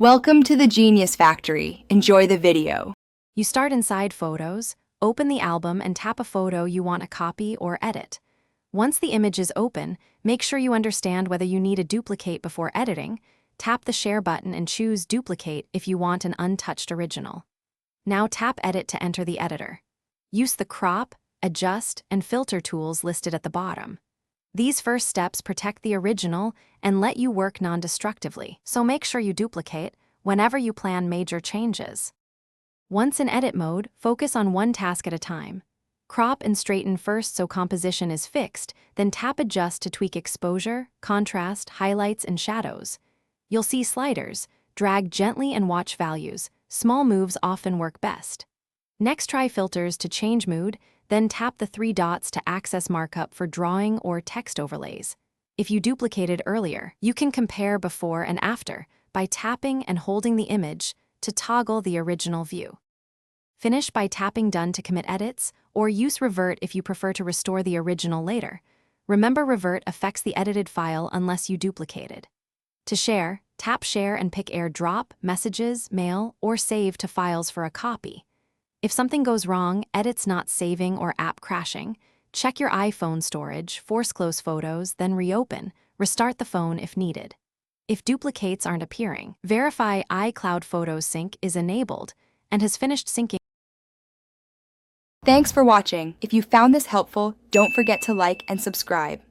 Welcome to the Genius Factory. Enjoy the video. You start inside Photos, open the album and tap a photo you want to copy or edit. Once the image is open, make sure you understand whether you need a duplicate before editing. Tap the Share button and choose Duplicate if you want an untouched original. Now tap Edit to enter the editor. Use the Crop, Adjust, and Filter tools listed at the bottom. These first steps protect the original and let you work non-destructively, so make sure you duplicate whenever you plan major changes. Once in edit mode, focus on one task at a time. Crop and straighten first so composition is fixed, then tap Adjust to tweak exposure, contrast, highlights, and shadows. You'll see sliders. Drag gently and watch values. Small moves often work best. Next, try filters to change mood, then tap the three dots to access markup for drawing or text overlays. If you duplicated earlier, you can compare before and after by tapping and holding the image to toggle the original view. Finish by tapping Done to commit edits, or use Revert if you prefer to restore the original later. Remember, Revert affects the edited file unless you duplicated. To share, tap Share and pick AirDrop, Messages, Mail, or Save to files for a copy. If something goes wrong, edits not saving or app crashing, check your iPhone storage, force close photos, then reopen, restart the phone if needed. If duplicates aren't appearing, verify iCloud Photos Sync is enabled and has finished syncing. Thanks for watching. If you found this helpful, don't forget to like and subscribe.